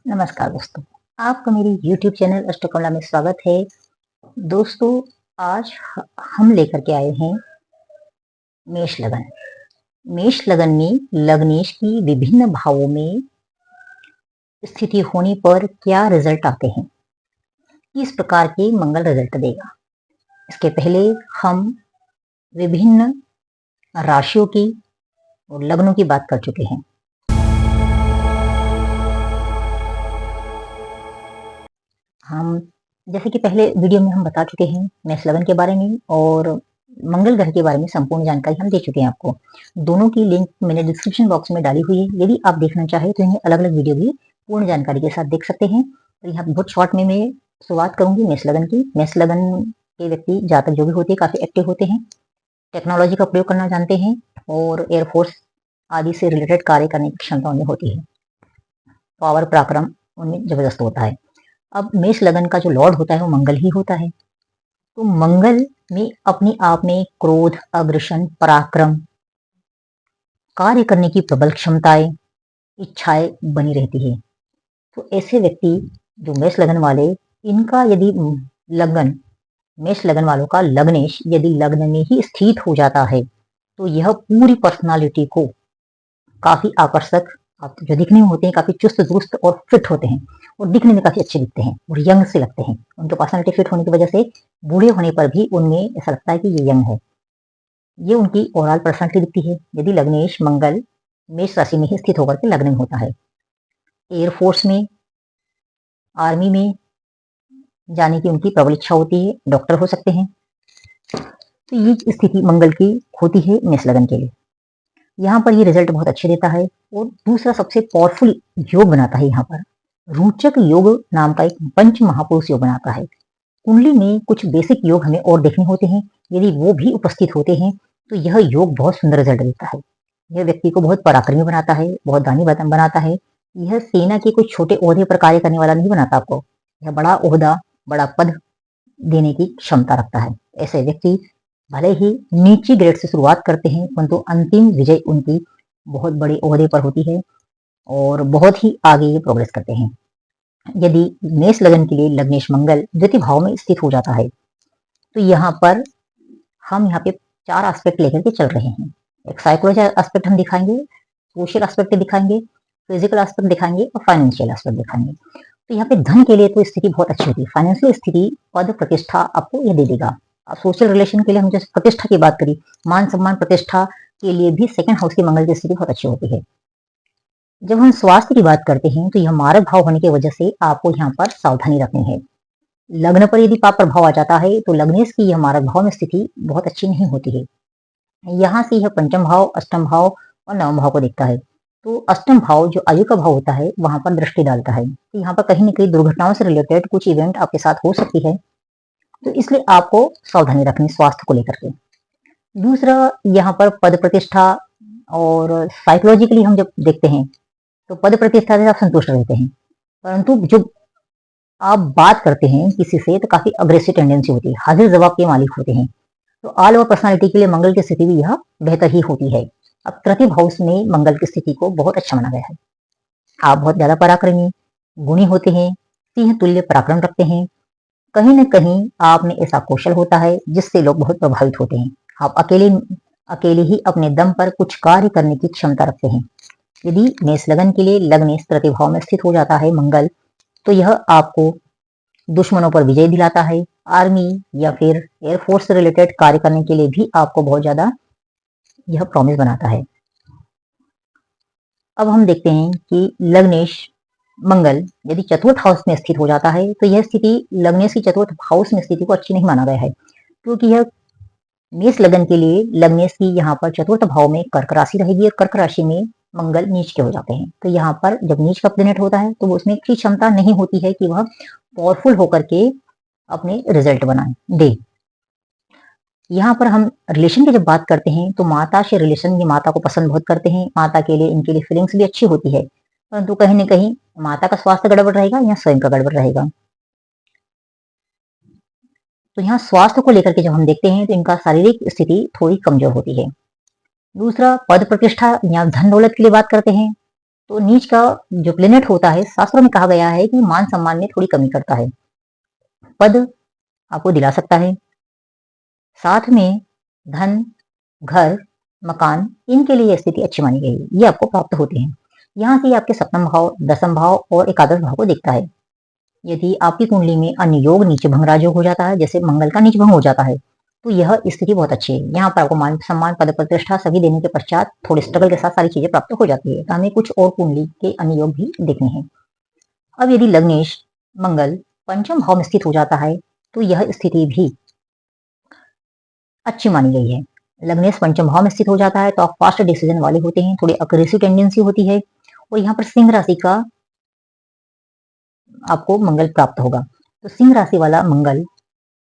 नमस्कार दोस्तों, आपका मेरी YouTube चैनल अष्टकमला में स्वागत है। दोस्तों, आज हम लेकर के आए हैं मेष लगन। मेष लगन में लग्नेश की विभिन्न भावों में स्थिति होने पर क्या रिजल्ट आते हैं, किस प्रकार के मंगल रिजल्ट देगा। इसके पहले हम विभिन्न राशियों की और लग्नों की बात कर चुके हैं। हम जैसे कि पहले वीडियो में हम बता चुके हैं मेष लगन के बारे में और मंगल ग्रह के बारे में संपूर्ण जानकारी हम दे चुके हैं आपको। दोनों की लिंक मैंने डिस्क्रिप्शन बॉक्स में डाली हुई है। यदि आप देखना चाहें तो इन्हें अलग अलग वीडियो भी पूर्ण जानकारी के साथ देख सकते हैं। तो यहाँ बहुत शॉर्ट में मैं शुरुआत करूंगी मेष लगन की। मेष लगन के व्यक्ति जातक जो भी होते हैं काफी एक्टिव होते हैं, टेक्नोलॉजी का प्रयोग करना जानते हैं और एयरफोर्स आदि से रिलेटेड कार्य करने की क्षमता उनमें होती है। पावर पराक्रम उनमें जबरदस्त होता है। अब मेष लगन का जो लॉर्ड होता है वो मंगल ही होता है। तो मंगल में अपने आप में क्रोध, अग्रसन, पराक्रम, कार्य करने की प्रबल क्षमताएं, इच्छाएं बनी रहती है। तो ऐसे व्यक्ति जो मेष लगन वाले, इनका यदि लगन, मेष लगन वालों का लग्नेश यदि लग्न में ही स्थित हो जाता है तो यह पूरी पर्सनालिटी को काफी आकर्षक, जो दिखने में होते हैं काफी चुस्त दुरुस्त और फिट होते हैं और दिखने में काफी अच्छे दिखते हैं और यंग से लगते हैं। उनके पर्सनालिटी फिट होने की वजह से बूढ़े होने पर भी उनमें ऐसा लगता है कि ये यंग है। ये उनकी ओवरऑल पर्सनालिटी दिखती है यदि लग्नेश मंगल मेष राशि में ही स्थित होकर के लग्न में होता है। एयरफोर्स में, आर्मी में जाने की उनकी प्रबल इच्छा होती है, डॉक्टर हो सकते हैं। तो ये स्थिति मंगल की होती है मेष लगन के लिए। यहाँ पर ये रिजल्ट बहुत अच्छे देता है। और दूसरा सबसे पावरफुल योग बनाता है, यहाँ पर रोचक योग नाम का एक पंच महापुरुष योग बनाता है। कुंडली में कुछ बेसिक योग हमें और देखने होते हैं, यदि वो भी उपस्थित होते हैं तो यह योग बहुत सुंदर रिजल्ट देता है। यह व्यक्ति को बहुत पराक्रमी बनाता है, बहुत दानी बनाता है। यह सेना के कुछ छोटे ओहदे पर कार्य करने वाला नहीं बनाता आपको, यह बड़ा ओहदा, बड़ा पद देने की क्षमता रखता है। ऐसे व्यक्ति भले ही नीची ग्रेड से शुरुआत करते हैं परंतु अंतिम विजय उनकी बहुत बड़े ओहदे पर होती है और बहुत ही आगे ये प्रोग्रेस करते हैं। यदि मेष लगन के लिए लग्नेश मंगल द्वितीय भाव में स्थित हो जाता है तो यहाँ पर हम यहाँ पे 4 एस्पेक्ट लेकर के चल रहे हैं। एक साइकोलॉजी एस्पेक्ट हम दिखाएंगे, सोशल एस्पेक्ट दिखाएंगे, फिजिकल एस्पेक्ट दिखाएंगे और फाइनेंशियल एस्पेक्ट दिखाएंगे। तो यहाँ पे धन के लिए तो स्थिति बहुत अच्छी होती है, फाइनेंशियल स्थिति, पद प्रतिष्ठा आपको यह दे देगा। सोशल रिलेशन के लिए हम जैसे प्रतिष्ठा की बात करी, मान सम्मान प्रतिष्ठा के लिए भी सेकंड हाउस की मंगल की स्थिति बहुत अच्छी होती है। जब हम स्वास्थ्य की बात करते हैं तो यह मारक भाव होने की वजह से आपको यहाँ पर सावधानी रखनी है। लग्न पर यदि पाप प्रभाव आ जाता है तो लग्नेश की यह मारक भाव में स्थिति बहुत अच्छी नहीं होती है। यहाँ से यह पंचम भाव, अष्टम भाव और नवम भाव को देखता है। तो अष्टम भाव जो आयु का भाव होता है वहां पर दृष्टि डालता है। तो यहाँ पर कहीं न कहीं दुर्घटनाओं से रिलेटेड कुछ इवेंट आपके साथ हो सकती है, तो इसलिए आपको सावधानी रखनी स्वास्थ्य को लेकर के। दूसरा, यहाँ पर पद प्रतिष्ठा और साइकोलॉजिकली हम जब देखते हैं तो पद प्रतिष्ठा से आप संतुष्ट रहते हैं, परंतु जो आप बात करते हैं किसी से तो काफी अग्रेसिव टेंडेंसी होती है, हाजिर जवाब के मालिक होते हैं। तो ऑल ओवर पर्सनालिटी के लिए मंगल की स्थिति भी यह बेहतर ही होती है। अब तृतीय हाउस में मंगल की स्थिति को बहुत अच्छा माना गया है। आप बहुत ज्यादा पराक्रमी, गुणी होते हैं, सिंह तुल्य पराक्रम रखते हैं। कहीं न कहीं आप में ऐसा कौशल होता है जिससे लोग बहुत प्रभावित होते हैं। आप अकेले ही अपने दम पर कुछ कार्य करने की क्षमता रखते हैं। यदि मेष लगन के लिए लग्नेश तृतीय भाव में स्थित हो जाता है मंगल, तो यह आपको दुश्मनों पर विजय दिलाता है। आर्मी या फिर एयरफोर्स से रिलेटेड कार्य करने के लिए भी आपको बहुत ज्यादा यह प्रॉमिस बनाता है। अब हम देखते हैं कि लग्नेश मंगल यदि चतुर्थ हाउस में स्थित हो जाता है तो यह स्थिति लग्नेश की चतुर्थ हाउस में स्थिति को अच्छी नहीं माना गया है, क्योंकि यह मेष लगन के लिए लग्नेश की यहाँ पर चतुर्थ भाव में कर्क राशि रहेगी और कर्क राशि में मंगल नीच के हो जाते हैं। तो यहाँ पर जब नीच का प्लेनेट होता है तो उसमें इतनी क्षमता नहीं होती है कि वह पावरफुल होकर के अपने रिजल्ट बनाए दे। यहाँ पर हम रिलेशन की जब बात करते हैं तो माता से रिलेशन, ये माता को पसंद बहुत करते हैं, माता के लिए इनके लिए फीलिंग्स भी अच्छी होती है, परंतु कहीं न कहीं माता का स्वास्थ्य गड़बड़ रहेगा या स्वयं का गड़बड़ रहेगा। तो यहाँ स्वास्थ्य को लेकर के जब हम देखते हैं तो इनका शारीरिक स्थिति थोड़ी कमजोर होती है। दूसरा, पद प्रतिष्ठा या धन दौलत के लिए बात करते हैं तो नीच का जो प्लेनेट होता है, शास्त्रों में कहा गया है कि मान सम्मान में थोड़ी कमी करता है। पद आपको दिला सकता है, साथ में धन, घर, मकान, इनके लिए स्थिति अच्छी मानी गई है, ये आपको प्राप्त होते हैं। यहाँ से आपके सप्तम भाव, दसम भाव और एकादश भाव को देखता है। यदि आपकी कुंडली में अन्य योग नीचे भंग राजयोग हो जाता है, जैसे मंगल का नीच भंग हो जाता है, तो यह स्थिति बहुत अच्छी है। यहाँ पर आपको मान सम्मान, पद प्रतिष्ठा सभी देने के पश्चात थोड़े स्ट्रगल के साथ सारी चीजें प्राप्त हो जाती है। तो हमें कुछ और कुंडली के अन्य योग भी देखने हैं। अब यदि लग्नेश मंगल पंचम भाव में स्थित हो जाता है, तो यह स्थिति भी अच्छी मानी गई है। लग्नेश पंचम भाव में स्थित हो जाता है तो आप फास्ट डिसीजन वाले होते हैं, थोड़ी अग्रेसिव टेंडेंसी होती है, और यहाँ पर सिंह राशि का आपको मंगल प्राप्त होगा। तो सिंह राशि वाला मंगल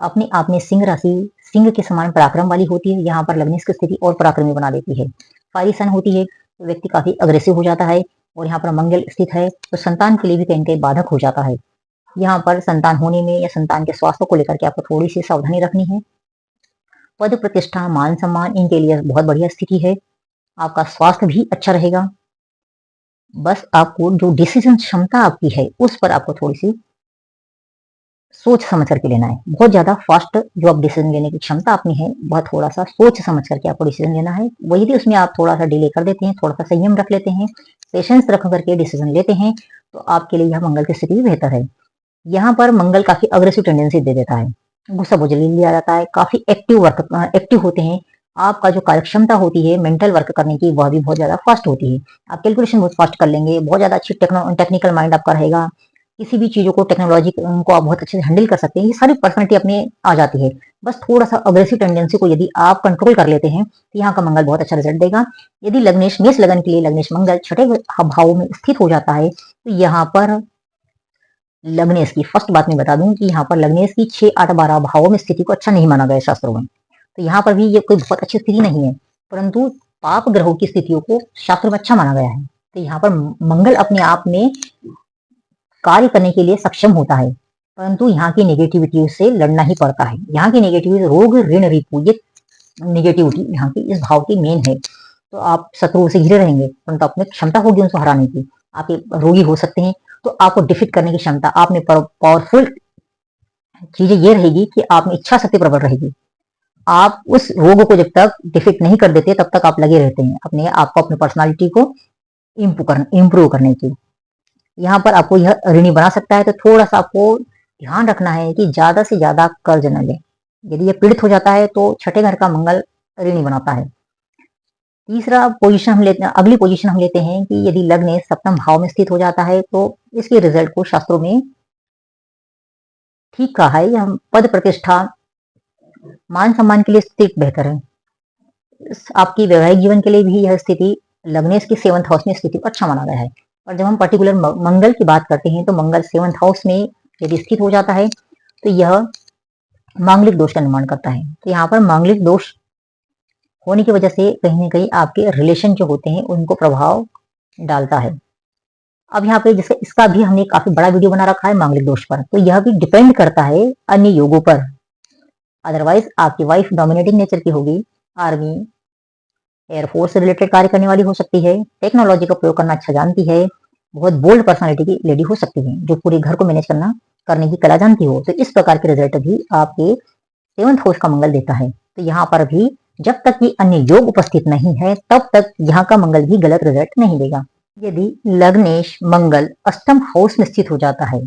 अपने आप में सिंह राशि सिंह के समान पराक्रम वाली होती है। यहाँ पर लग्नेश की स्थिति और पराक्रमी बना देती है। फायरी सन होती है तो व्यक्ति काफी अग्रेसिव हो जाता है, और यहाँ पर मंगल स्थित है तो संतान के लिए भी कहीं कहीं बाधक हो जाता है। यहाँ पर संतान होने में या संतान के स्वास्थ्य को लेकर के आपको थोड़ी सी सावधानी रखनी है। पद प्रतिष्ठा, मान सम्मान, इनके लिए बहुत बढ़िया स्थिति है। आपका स्वास्थ्य भी अच्छा रहेगा। बस आपको जो डिसीजन क्षमता आपकी है उस पर आपको थोड़ी सी सोच समझ करके लेना है। बहुत ज्यादा फास्ट जो आप डिसीजन लेने की क्षमता अपनी है, वह थोड़ा सा सोच समझ करके आपको डिसीजन लेना है। वही यदि उसमें आप थोड़ा सा डिले कर देते हैं, थोड़ा सा संयम रख लेते हैं, पेशेंस रख करके डिसीजन लेते हैं, तो आपके लिए यह मंगल की स्थिति भी बेहतर है। यहाँ पर मंगल काफी अग्रेसिव टेंडेंसी दे देता है, गुस्सा बहुत जल्दी लिया जाता है, काफी एक्टिव होते हैं। आपका जो कार्यक्षमता होती है मेंटल वर्क करने की, वह भी बहुत ज्यादा फास्ट होती है। आप कैलकुलेशन बहुत फास्ट कर लेंगे, बहुत ज्यादा अच्छी टेक्निकल माइंड आपका रहेगा। किसी भी चीजों को, टेक्नोलॉजी को आप बहुत अच्छे से हैंडल कर सकते हैं। ये सारी पर्सनैलिटी अपने आ जाती है। बस थोड़ा सा अग्रेसिव टेंडेंसी को यदि आप कंट्रोल कर लेते हैं, तो यहाँ का मंगल बहुत अच्छा रिजल्ट देगा। यदि लग्नेश मेष लगन के लिए लग्नेश मंगल छठे भाव में स्थित हो जाता है, तो यहाँ पर लग्नेश की फर्स्ट बात मैं बता दूं कि यहाँ पर लग्नेश की 6, 8, 12 भावों में स्थिति को अच्छा नहीं माना गया शास्त्रों में। तो यहाँ पर भी ये कोई बहुत अच्छी स्थिति नहीं है, परंतु पाप ग्रहों की स्थितियों को शास्त्र में अच्छा माना गया है। तो यहाँ पर मंगल अपने आप में कार्य करने के लिए सक्षम होता है, परंतु यहाँ की नेगेटिविटी से लड़ना ही पड़ता है। यहाँ की नेगेटिविटी रोग, ऋण, रिपू, ये नेगेटिविटी यहाँ की इस भाव की मेन है। तो आप शत्रुओं से घिरे रहेंगे, परंतु अपने क्षमता होगी उनको हराने की। आप रोगी हो सकते हैं, तो आपको डिफीट करने की क्षमता, आप में पावरफुल चीजें ये रहेगी कि आप में इच्छा शक्ति प्रबल रहेगी। आप उस रोग को जब तक डिफीट नहीं कर देते, तब तक आप लगे रहते हैं अपने आपको, अपनी पर्सनालिटी को इम्प्रूव करने की। यहाँ पर आपको यह ऋणी बना सकता है, तो थोड़ा सा आपको ध्यान रखना है कि ज्यादा से ज्यादा कर्ज न ले। यदि ये पीड़ित हो जाता है तो छठे घर का मंगल ऋणी बनाता है। तीसरा पोजीशन हम लेते हैं, अगली पोजीशन हम लेते हैं कि यदि लग्न सप्तम भाव में स्थित हो जाता है, तो इसके रिजल्ट को शास्त्रों में ठीक कहा है। यह पद प्रतिष्ठा, मान सम्मान के लिए स्थिति बेहतर है। आपकी वैवाहिक जीवन के लिए भी यह स्थिति लग्नेश की 7th हाउस में स्थिति को अच्छा माना गया है। और जब हम पर्टिकुलर मंगल की बात करते हैं, तो मंगल 7th हाउस में यदि स्थित हो जाता है, तो यह मांगलिक दोष का निर्माण करता है। तो यहाँ पर मांगलिक दोष होने की वजह से कहीं ना कहीं आपके रिलेशन जो होते हैं उनको प्रभाव डालता है। अब यहाँ पे जैसे इसका भी हमने काफी बड़ा वीडियो बना रखा है मांगलिक दोष पर, तो यह भी डिपेंड करता है अन्य योगों पर। अदरवाइज आपकी वाइफ डोमिनेटिंग नेचर की होगी, आर्मी, एयरफोर्स से रिलेटेड कार्य करने वाली हो सकती है, टेक्नोलॉजी का प्रयोग करना अच्छा जानती है, बहुत बोल्ड पर्सनालिटी की लेडी हो सकती है, जो पूरे घर को मैनेज करने की कला जानती हो। तो इस प्रकार के रिजल्ट भी आपके 7th हाउस का मंगल देता है। तो यहाँ पर भी जब तक कि अन्य योग उपस्थित नहीं है, तब तक यहाँ का मंगल भी गलत रिजल्ट नहीं देगा। यदि लग्नेश मंगल अष्टम हाउस में स्थित हो जाता है,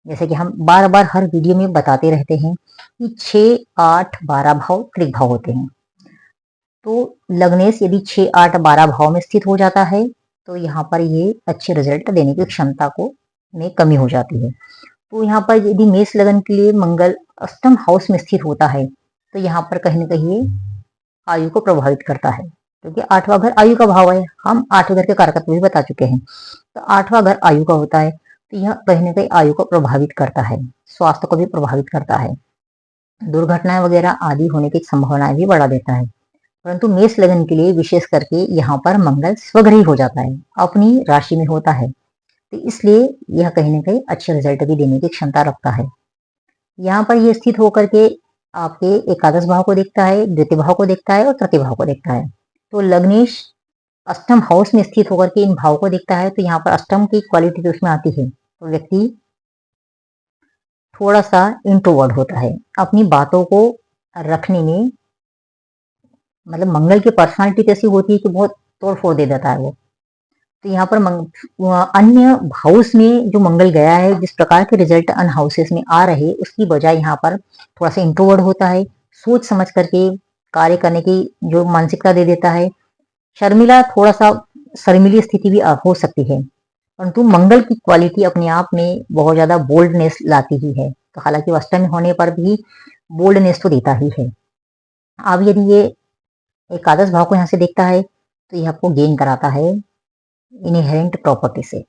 जैसे कि हम बार बार हर वीडियो में बताते रहते हैं कि 6, 8, 12 भाव त्रिक भाव होते हैं। तो लग्नेश यदि 6, 8, 12 भाव में स्थित हो जाता है, तो यहाँ पर ये अच्छे रिजल्ट देने की क्षमता को में कमी हो जाती है। तो यहाँ पर यदि मेष लगन के लिए मंगल अष्टम हाउस में स्थित होता है, तो यहाँ पर कहीं ना कहीं आयु को प्रभावित करता है, क्योंकि 8वां घर आयु का भाव है। हम 8वें घर के कारकत्व भी बता चुके हैं। तो 8वां घर आयु का होता है, तो यह कहीं ना कहीं आयु को प्रभावित करता है, स्वास्थ्य को भी प्रभावित करता है, दुर्घटनाएं वगैरह आदि होने की संभावनाएं भी बढ़ा देता है। परंतु मेष लगन के लिए विशेष करके यहाँ पर मंगल स्वग्रही हो जाता है, अपनी राशि में होता है, तो इसलिए यह कहीं ना कहीं अच्छे रिजल्ट भी देने की क्षमता रखता है। यहाँ पर यह स्थित होकर के आपके एकादश भाव को देखता है, द्वितीय भाव को देखता है और तृतीय भाव को देखता है। तो लग्नेश अष्टम हाउस में स्थित होकर के इन भाव को देखता है, तो यहाँ पर अष्टम की क्वालिटी तो उसमें आती है, तो व्यक्ति थोड़ा सा इंट्रोवर्ट होता है, अपनी बातों को रखने में, मतलब मंगल की पर्सनालिटी तो ऐसी होती है कि बहुत तोड़ फोड़ दे देता है वो। तो यहाँ पर अन्य हाउस में जो मंगल गया है, जिस प्रकार के रिजल्ट अन हाउसेस में आ रहे, उसकी बजाय यहाँ पर थोड़ा सा इंट्रोवर्ट होता है, सोच समझ करके कार्य करने की जो मानसिकता दे देता है। शर्मिला, थोड़ा सा शर्मिली स्थिति भी हो सकती है, परंतु मंगल की क्वालिटी अपने आप में बहुत ज्यादा बोल्डनेस लाती ही है, तो हालांकि वो अष्टमी होने पर भी बोल्डनेस तो देता ही है। अब यदि ये एकादश भाव को यहाँ से देखता है, तो ये आपको गेन कराता है इनहेरेंट प्रॉपर्टी से,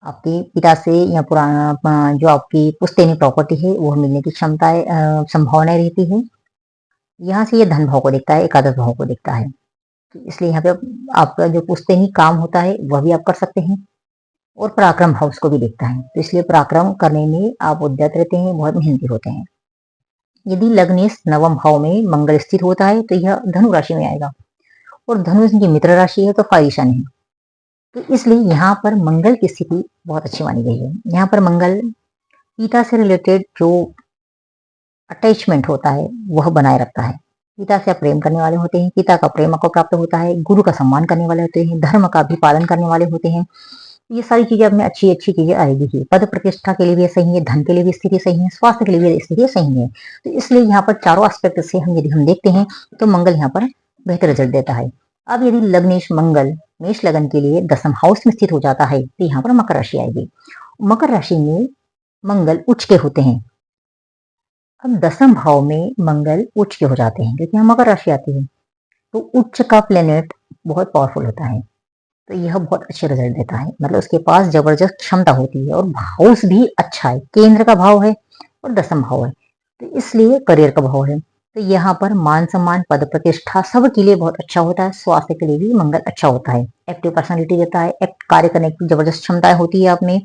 आपके पिता से या पुराना जो आपकी पुश्तैनी प्रॉपर्टी है वो मिलने की क्षमताएं, संभावनाएं रहती है। यहाँ से ये धन भाव को देखता है, एकादश भाव को देखता है, तो इसलिए यहाँ पे आपका जो पुश्तैनी काम होता है वह भी आप कर सकते हैं, और पराक्रम हाउस को भी देखता है, तो इसलिए पराक्रम करने में आप उद्यत रहते हैं, बहुत मेहनती होते हैं। यदि लग्नेश नवम भाव में मंगल स्थित होता है, तो यह धनु राशि में आएगा, और धनु इनकी मित्र राशि है, तो फाइशन है, तो इसलिए यहाँ पर मंगल की स्थिति बहुत अच्छी मानी गई है। यहाँ पर मंगल पिता से रिलेटेड जो अटैचमेंट होता है वह बनाए रखता है, पिता से आप प्रेम करने वाले होते हैं, पिता का प्रेम आपको प्राप्त होता है, गुरु का सम्मान करने वाले होते हैं, धर्म का भी पालन करने वाले होते हैं, ये सारी चीजें अपने अच्छी अच्छी चीजें आएगी ही। पद प्रतिष्ठा के लिए भी सही है, धन के लिए भी स्थिति सही है, स्वास्थ्य के लिए भी स्थिति सही है, तो इसलिए यहाँ पर चारों एस्पेक्ट से यदि हम देखते हैं तो मंगल यहाँ पर बेहतर रिजल्ट देता है। अब यदि लग्नेश मंगल मेष लगन के लिए दसम हाउस में स्थित हो जाता है, तो यहाँ पर मकर राशि आएगी। मकर राशि में मंगल उच्च के होते हैं, अब दसम भाव में मंगल उच्च के हो जाते हैं, क्योंकि यहाँ मकर राशि आती है, तो उच्च का प्लेनेट बहुत पावरफुल होता है, तो यह बहुत अच्छे रिजल्ट देता है, मतलब उसके पास जबरदस्त क्षमता होती है, और हाउस भी अच्छा है, केंद्र का भाव है और दसम भाव है, तो इसलिए करियर का भाव है, तो यहाँ पर मान सम्मान पद प्रतिष्ठा सब के लिए बहुत अच्छा होता है। स्वास्थ्य के लिए भी मंगल अच्छा होता है, एक्टिव पर्सनैलिटी देता है, कार्य करने की जबरदस्त क्षमताएं होती है, आप में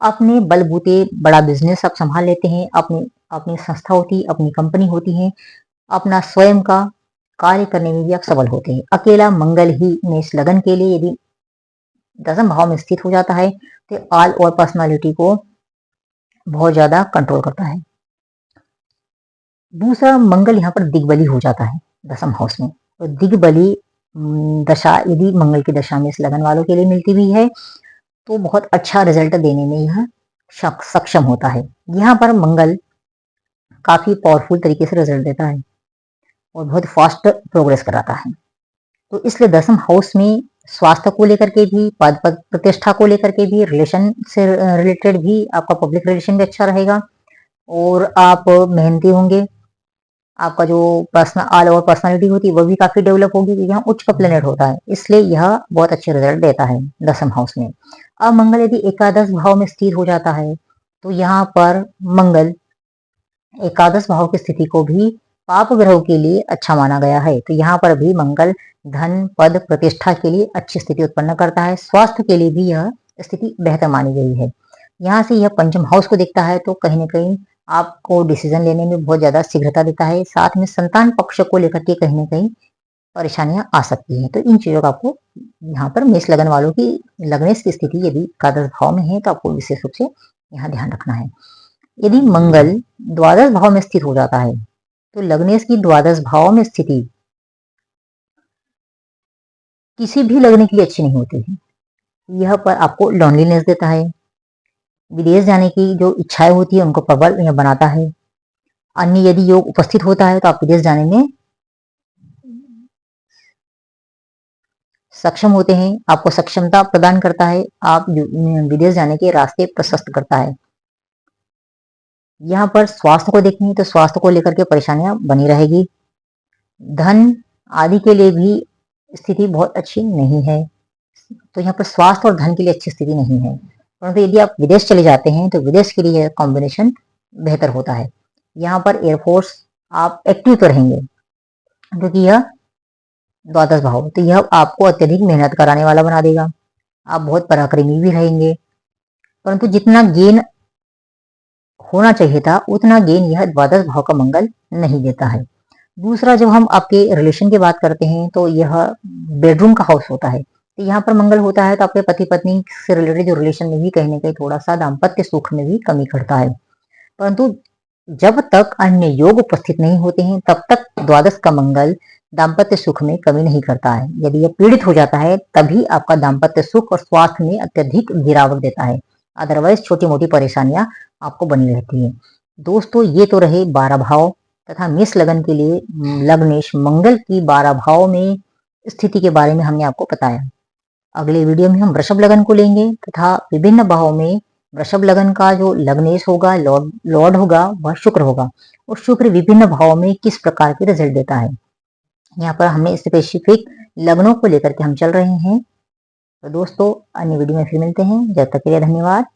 अपने बलबूते बड़ा बिजनेस आप संभाल लेते हैं, अपनी अपनी संस्था होती है, अपनी कंपनी होती है, अपना स्वयं का कार्य करने में भी आप सबल होते हैं। अकेला मंगल ही मेष लगन के लिए यदि दसम भाव में स्थित हो जाता है, तो ऑल और पर्सनालिटी को बहुत ज्यादा कंट्रोल करता है। दूसरा, मंगल यहाँ पर दिग्बली हो जाता है दसम हाउस में, तो दिग्बली दशा यदि मंगल की दशा में इस लगन वालों के लिए मिलती भी है, तो बहुत अच्छा रिजल्ट देने में यह सक्षम होता है। यहाँ पर मंगल काफी पावरफुल तरीके से रिजल्ट देता है और बहुत फास्ट प्रोग्रेस कराता है, तो इसलिए दसम हाउस में स्वास्थ्य को लेकर के भी, पद पद प्रतिष्ठा को लेकर के भी, रिलेशन से रिलेटेड भी आपका पब्लिक रिलेशन भी अच्छा रहेगा, और आप मेहनती होंगे, आपका जो पर्सनल ऑल ओवर पर्सनालिटी होती है वो भी काफी डेवलप होगी, यहाँ उच्च का प्लेनेट होता है, इसलिए यह बहुत अच्छे रिजल्ट देता है दसम हाउस में। अब मंगल यदि एकादश भाव में स्थिर हो जाता है, तो यहाँ पर मंगल एकादश भाव की स्थिति को भी पाप ग्रह के लिए अच्छा माना गया है, तो यहाँ पर भी मंगल धन पद प्रतिष्ठा के लिए अच्छी स्थिति उत्पन्न करता है, स्वास्थ्य के लिए भी यह स्थिति बेहतर मानी गई है। यहाँ से यह पंचम हाउस को देखता है, तो कहीं ना कहीं आपको डिसीजन लेने में बहुत ज्यादा शीघ्रता देता है, साथ में संतान पक्ष को लेकर के कहीं ना कहीं परेशानियां आ सकती हैं, तो इन चीजों का आपको यहाँ पर मेष लगन वालों की लग्नेश की स्थिति यदि एकादश भाव में है, तो आपको विशेष रूप से यहाँ ध्यान रखना है। यदि मंगल द्वादश भाव में स्थित हो जाता है, तो लग्नेश की द्वादश भाव में स्थिति किसी भी लग्न के लिए अच्छी नहीं होती है, यह पर आपको लॉनलीनेस देता है, विदेश जाने की जो इच्छाएं होती है उनको प्रबल यह बनाता है, अन्य यदि योग उपस्थित होता है तो आप विदेश जाने में सक्षम होते हैं, आपको सक्षमता प्रदान करता है, आप विदेश जाने के रास्ते प्रशस्त करता है। यहाँ पर स्वास्थ्य को देखें तो स्वास्थ्य को लेकर के परेशानियां बनी रहेगी, धन आदि के लिए भी स्थिति बहुत अच्छी नहीं है, तो यहाँ पर स्वास्थ्य और धन के लिए अच्छी स्थिति नहीं है, परंतु यदि आप विदेश चले जाते हैं तो विदेश के लिए कॉम्बिनेशन बेहतर होता है। यहाँ पर एयरफोर्स आप एक्टिव तो रहेंगे, क्योंकि यह द्वादश भाव, तो यह आपको अत्यधिक मेहनत कराने वाला बना देगा, आप बहुत पराक्रमी भी रहेंगे, परंतु जितना गेन होना चाहिए था उतना गेन यह द्वादश भाव का मंगल नहीं देता है। दूसरा, जब हम आपके रिलेशन की बात करते हैं तो यह बेडरूम का हाउस होता है। तो यहाँ पर मंगल होता है तो आपके पति पत्नी से रिलेटेड जो रिलेशन में भी कहीं ना कहीं थोड़ा सा दाम्पत्य सुख में भी कमी करता है। परंतु जब तक अन्य योग उपस्थित नहीं होते हैं तब तक द्वादश का मंगल दाम्पत्य सुख में कमी नहीं करता है। यदि यह पीड़ित हो जाता है तभी आपका दाम्पत्य सुख और स्वास्थ्य में अत्यधिक गिरावट देता है। अदरवाइज छोटी मोटी परेशानियां आपको बनी रहती है। दोस्तों, ये तो रहे 12 भाव तथा मेष लगन के लिए लग्नेश मंगल की 12 भाव में स्थिति के बारे में हमने आपको बताया। अगले वीडियो में हम वृषभ लगन को लेंगे तथा विभिन्न भावों में वृषभ लगन का जो लग्नेश होगा, लॉर्ड होगा, वह शुक्र होगा और शुक्र विभिन्न भावों में किस प्रकार के रिजल्ट देता है। यहाँ पर हमें स्पेसिफिक लग्नों को लेकर के हम चल रहे हैं। तो दोस्तों, अन्य वीडियो में फिर मिलते हैं। जब तक के लिए धन्यवाद।